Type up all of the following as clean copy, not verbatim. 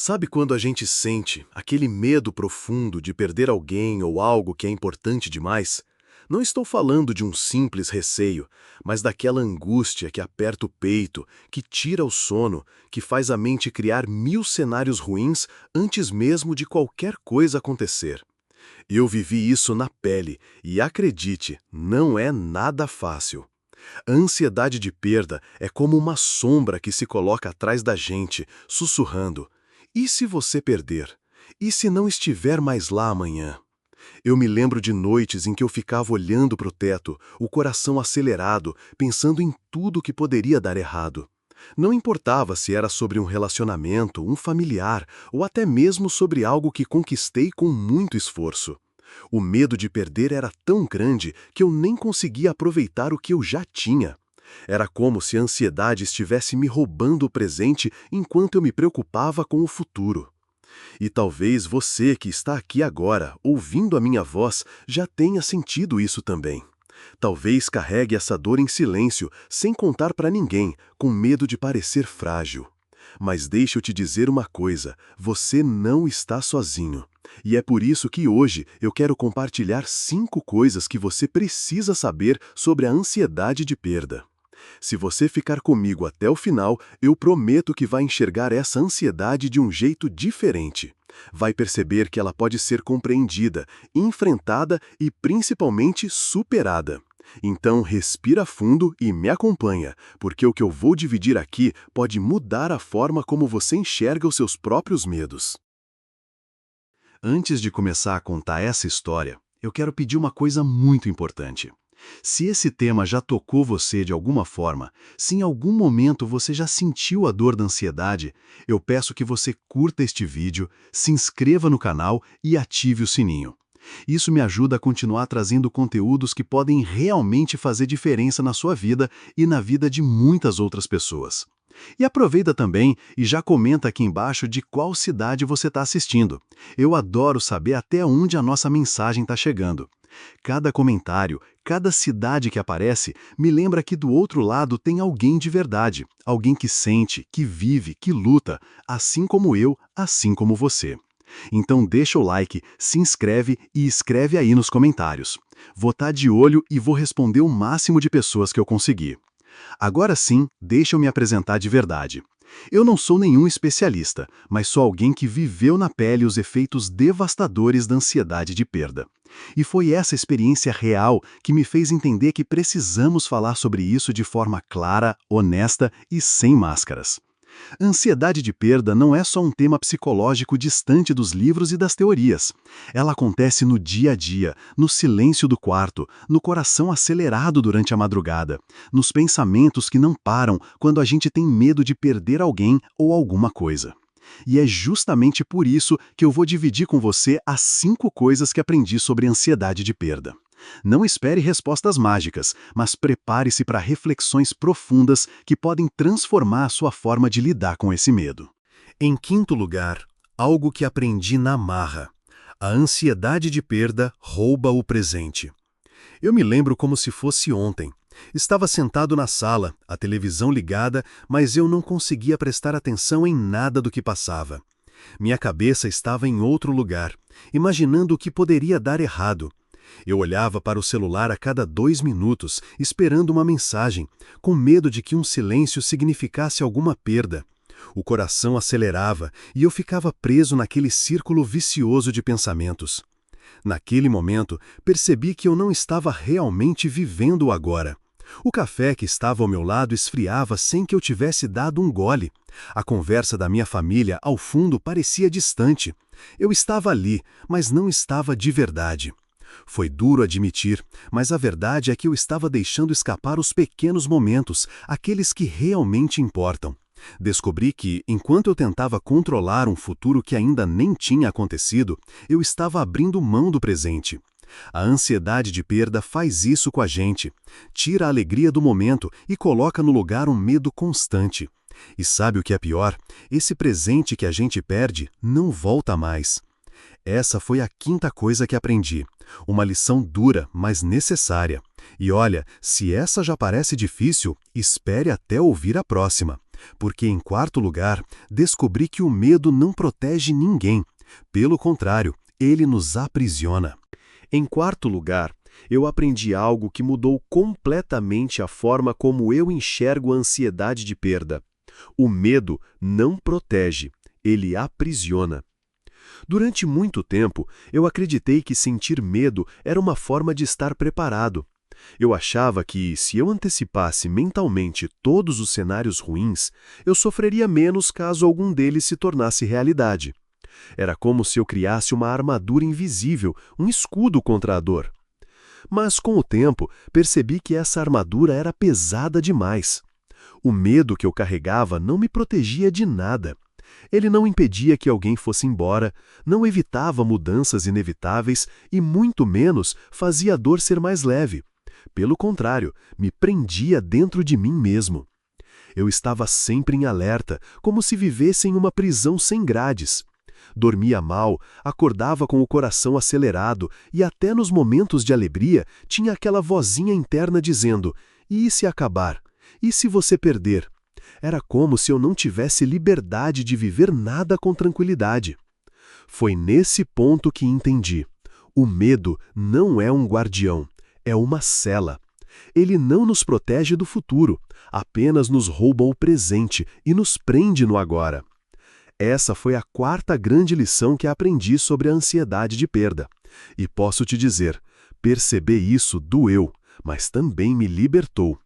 Sabe quando a gente sente aquele medo profundo de perder alguém ou algo que é importante demais? Não estou falando de um simples receio, mas daquela angústia que aperta o peito, que tira o sono, que faz a mente criar mil cenários ruins antes mesmo de qualquer coisa acontecer. Eu vivi isso na pele e acredite, não é nada fácil. A ansiedade de perda é como uma sombra que se coloca atrás da gente, sussurrando: e se você perder? E se não estiver mais lá amanhã? Eu me lembro de noites em que eu ficava olhando para o teto, o coração acelerado, pensando em tudo que poderia dar errado. Não importava se era sobre um relacionamento, um familiar, ou até mesmo sobre algo que conquistei com muito esforço. O medo de perder era tão grande que eu nem conseguia aproveitar o que eu já tinha. Era como se a ansiedade estivesse me roubando o presente enquanto eu me preocupava com o futuro. E talvez você que está aqui agora, ouvindo a minha voz, já tenha sentido isso também. Talvez carregue essa dor em silêncio, sem contar para ninguém, com medo de parecer frágil. Mas deixa eu te dizer uma coisa, você não está sozinho. E é por isso que hoje eu quero compartilhar 5 coisas que você precisa saber sobre a ansiedade de perda. Se você ficar comigo até o final, eu prometo que vai enxergar essa ansiedade de um jeito diferente. Vai perceber que ela pode ser compreendida, enfrentada e principalmente superada. Então respira fundo e me acompanha, porque o que eu vou dividir aqui pode mudar a forma como você enxerga os seus próprios medos. Antes de começar a contar essa história, eu quero pedir uma coisa muito importante. Se esse tema já tocou você de alguma forma, se em algum momento você já sentiu a dor da ansiedade, eu peço que você curta este vídeo, se inscreva no canal e ative o sininho. Isso me ajuda a continuar trazendo conteúdos que podem realmente fazer diferença na sua vida e na vida de muitas outras pessoas. E aproveita também e já comenta aqui embaixo de qual cidade você está assistindo. Eu adoro saber até onde a nossa mensagem está chegando. Cada comentário, cada cidade que aparece, me lembra que do outro lado tem alguém de verdade, alguém que sente, que vive, que luta, assim como eu, assim como você. Então deixa o like, se inscreve e escreve aí nos comentários. Vou estar de olho e vou responder o máximo de pessoas que eu conseguir. Agora sim, deixa eu me apresentar de verdade. Eu não sou nenhum especialista, mas sou alguém que viveu na pele os efeitos devastadores da ansiedade de perda. E foi essa experiência real que me fez entender que precisamos falar sobre isso de forma clara, honesta e sem máscaras. A ansiedade de perda não é só um tema psicológico distante dos livros e das teorias. Ela acontece no dia a dia, no silêncio do quarto, no coração acelerado durante a madrugada, nos pensamentos que não param quando a gente tem medo de perder alguém ou alguma coisa. E é justamente por isso que eu vou dividir com você as 5 coisas que aprendi sobre ansiedade de perda. Não espere respostas mágicas, mas prepare-se para reflexões profundas que podem transformar a sua forma de lidar com esse medo. Em quinto lugar, algo que aprendi na marra. A ansiedade de perda rouba o presente. Eu me lembro como se fosse ontem. Estava sentado na sala, a televisão ligada, mas eu não conseguia prestar atenção em nada do que passava. Minha cabeça estava em outro lugar, imaginando o que poderia dar errado. Eu olhava para o celular a cada 2 minutos, esperando uma mensagem, com medo de que um silêncio significasse alguma perda. O coração acelerava e eu ficava preso naquele círculo vicioso de pensamentos. Naquele momento, percebi que eu não estava realmente vivendo o agora. O café que estava ao meu lado esfriava sem que eu tivesse dado um gole. A conversa da minha família, ao fundo, parecia distante. Eu estava ali, mas não estava de verdade. Foi duro admitir, mas a verdade é que eu estava deixando escapar os pequenos momentos, aqueles que realmente importam. Descobri que, enquanto eu tentava controlar um futuro que ainda nem tinha acontecido, eu estava abrindo mão do presente. A ansiedade de perda faz isso com a gente. Tira a alegria do momento e coloca no lugar um medo constante. E sabe o que é pior? Esse presente que a gente perde não volta mais. Essa foi a quinta coisa que aprendi. Uma lição dura, mas necessária. E olha, se essa já parece difícil, espere até ouvir a próxima. Porque, em quarto lugar, descobri que o medo não protege ninguém. Pelo contrário, ele nos aprisiona. Em quarto lugar, eu aprendi algo que mudou completamente a forma como eu enxergo a ansiedade de perda. O medo não protege, ele aprisiona. Durante muito tempo, eu acreditei que sentir medo era uma forma de estar preparado. Eu achava que, se eu antecipasse mentalmente todos os cenários ruins, eu sofreria menos caso algum deles se tornasse realidade. Era como se eu criasse uma armadura invisível, um escudo contra a dor. Mas, com o tempo, percebi que essa armadura era pesada demais. O medo que eu carregava não me protegia de nada. Ele não impedia que alguém fosse embora, não evitava mudanças inevitáveis e, muito menos, fazia a dor ser mais leve. Pelo contrário, me prendia dentro de mim mesmo. Eu estava sempre em alerta, como se vivesse em uma prisão sem grades. Dormia mal, acordava com o coração acelerado e até nos momentos de alegria tinha aquela vozinha interna dizendo: "E se acabar? E se você perder?" Era como se eu não tivesse liberdade de viver nada com tranquilidade. Foi nesse ponto que entendi. O medo não é um guardião, é uma cela. Ele não nos protege do futuro, apenas nos rouba o presente e nos prende no agora. Essa foi a quarta grande lição que aprendi sobre a ansiedade de perda. E posso te dizer, perceber isso doeu, mas também me libertou.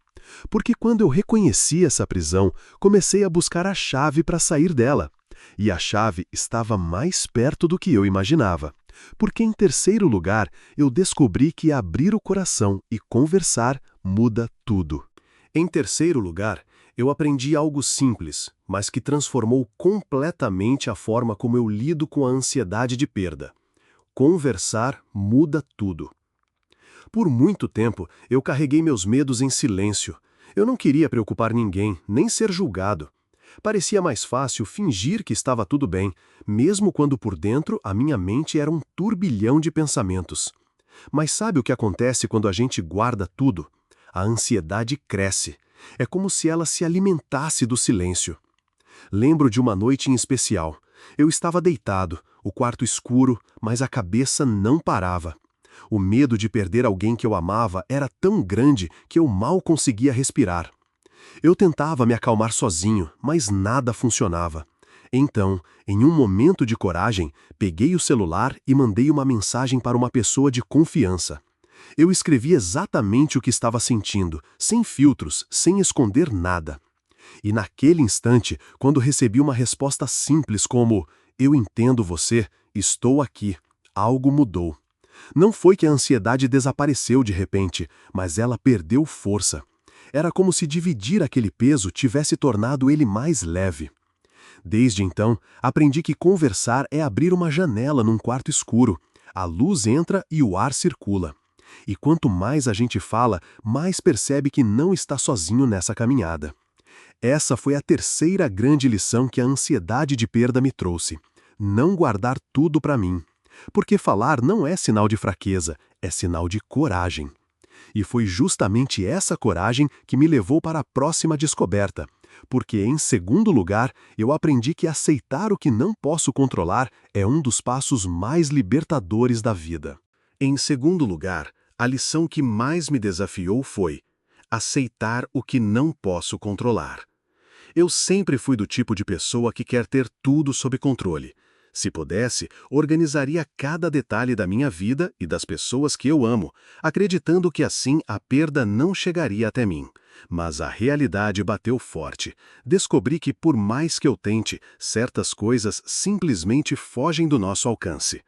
Porque quando eu reconheci essa prisão, comecei a buscar a chave para sair dela. E a chave estava mais perto do que eu imaginava. Porque, em terceiro lugar, eu descobri que abrir o coração e conversar muda tudo. Em terceiro lugar, eu aprendi algo simples, mas que transformou completamente a forma como eu lido com a ansiedade de perda. Conversar muda tudo. Por muito tempo, eu carreguei meus medos em silêncio. Eu não queria preocupar ninguém, nem ser julgado. Parecia mais fácil fingir que estava tudo bem, mesmo quando por dentro a minha mente era um turbilhão de pensamentos. Mas sabe o que acontece quando a gente guarda tudo? A ansiedade cresce. É como se ela se alimentasse do silêncio. Lembro de uma noite em especial. Eu estava deitado, o quarto escuro, mas a cabeça não parava. O medo de perder alguém que eu amava era tão grande que eu mal conseguia respirar. Eu tentava me acalmar sozinho, mas nada funcionava. Então, em um momento de coragem, peguei o celular e mandei uma mensagem para uma pessoa de confiança. Eu escrevi exatamente o que estava sentindo, sem filtros, sem esconder nada. E naquele instante, quando recebi uma resposta simples como "Eu entendo você, estou aqui", algo mudou. Não foi que a ansiedade desapareceu de repente, mas ela perdeu força. Era como se dividir aquele peso tivesse tornado ele mais leve. Desde então, aprendi que conversar é abrir uma janela num quarto escuro. A luz entra e o ar circula. E quanto mais a gente fala, mais percebe que não está sozinho nessa caminhada. Essa foi a terceira grande lição que a ansiedade de perda me trouxe. Não guardar tudo para mim. Porque falar não é sinal de fraqueza, é sinal de coragem. E foi justamente essa coragem que me levou para a próxima descoberta. Porque, em segundo lugar, eu aprendi que aceitar o que não posso controlar é um dos passos mais libertadores da vida. Em segundo lugar, a lição que mais me desafiou foi aceitar o que não posso controlar. Eu sempre fui do tipo de pessoa que quer ter tudo sob controle. Se pudesse, organizaria cada detalhe da minha vida e das pessoas que eu amo, acreditando que assim a perda não chegaria até mim. Mas a realidade bateu forte. Descobri que, por mais que eu tente, certas coisas simplesmente fogem do nosso alcance.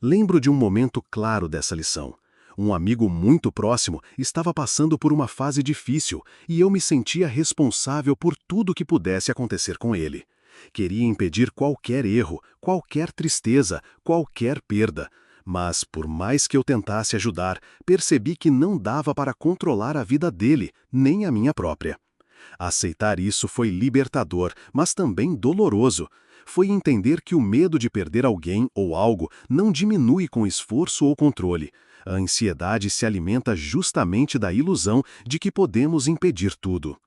Lembro de um momento claro dessa lição. Um amigo muito próximo estava passando por uma fase difícil e eu me sentia responsável por tudo que pudesse acontecer com ele. Queria impedir qualquer erro, qualquer tristeza, qualquer perda. Mas, por mais que eu tentasse ajudar, percebi que não dava para controlar a vida dele, nem a minha própria. Aceitar isso foi libertador, mas também doloroso. Foi entender que o medo de perder alguém ou algo não diminui com esforço ou controle. A ansiedade se alimenta justamente da ilusão de que podemos impedir tudo.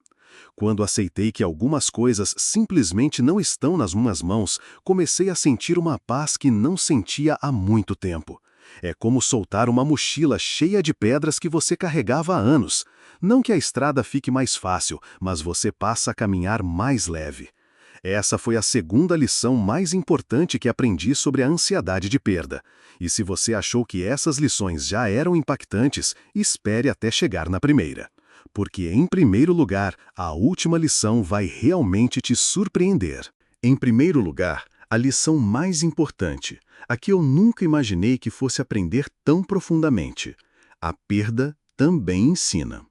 Quando aceitei que algumas coisas simplesmente não estão nas minhas mãos, comecei a sentir uma paz que não sentia há muito tempo. É como soltar uma mochila cheia de pedras que você carregava há anos. Não que a estrada fique mais fácil, mas você passa a caminhar mais leve. Essa foi a segunda lição mais importante que aprendi sobre a ansiedade de perda. E se você achou que essas lições já eram impactantes, espere até chegar na primeira. Porque, em primeiro lugar, a última lição vai realmente te surpreender. Em primeiro lugar, a lição mais importante, a que eu nunca imaginei que fosse aprender tão profundamente. A perda também ensina.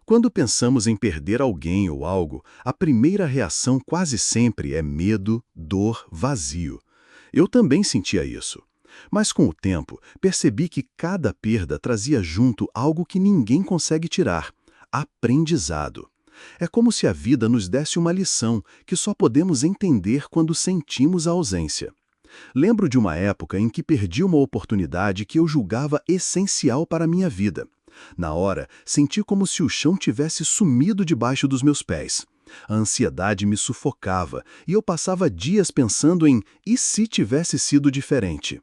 Quando pensamos em perder alguém ou algo, a primeira reação quase sempre é medo, dor, vazio. Eu também sentia isso. Mas com o tempo, percebi que cada perda trazia junto algo que ninguém consegue tirar: aprendizado. É como se a vida nos desse uma lição que só podemos entender quando sentimos a ausência. Lembro de uma época em que perdi uma oportunidade que eu julgava essencial para a minha vida. Na hora, senti como se o chão tivesse sumido debaixo dos meus pés. A ansiedade me sufocava e eu passava dias pensando em "e se tivesse sido diferente?".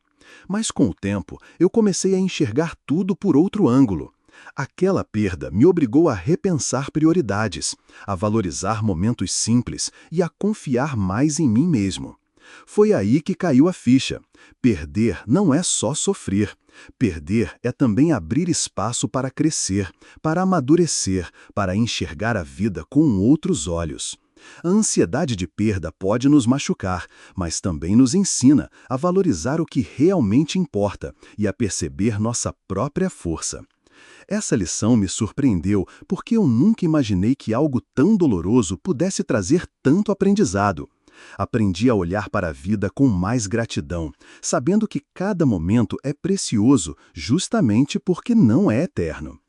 Mas com o tempo, eu comecei a enxergar tudo por outro ângulo. Aquela perda me obrigou a repensar prioridades, a valorizar momentos simples e a confiar mais em mim mesmo. Foi aí que caiu a ficha. Perder não é só sofrer. Perder é também abrir espaço para crescer, para amadurecer, para enxergar a vida com outros olhos. A ansiedade de perda pode nos machucar, mas também nos ensina a valorizar o que realmente importa e a perceber nossa própria força. Essa lição me surpreendeu porque eu nunca imaginei que algo tão doloroso pudesse trazer tanto aprendizado. Aprendi a olhar para a vida com mais gratidão, sabendo que cada momento é precioso justamente porque não é eterno.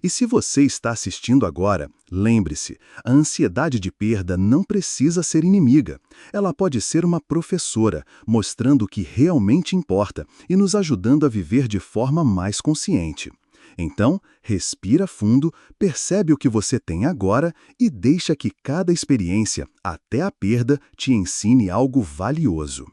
E se você está assistindo agora, lembre-se, a ansiedade de perda não precisa ser inimiga. Ela pode ser uma professora, mostrando o que realmente importa e nos ajudando a viver de forma mais consciente. Então, respira fundo, percebe o que você tem agora e deixa que cada experiência, até a perda, te ensine algo valioso.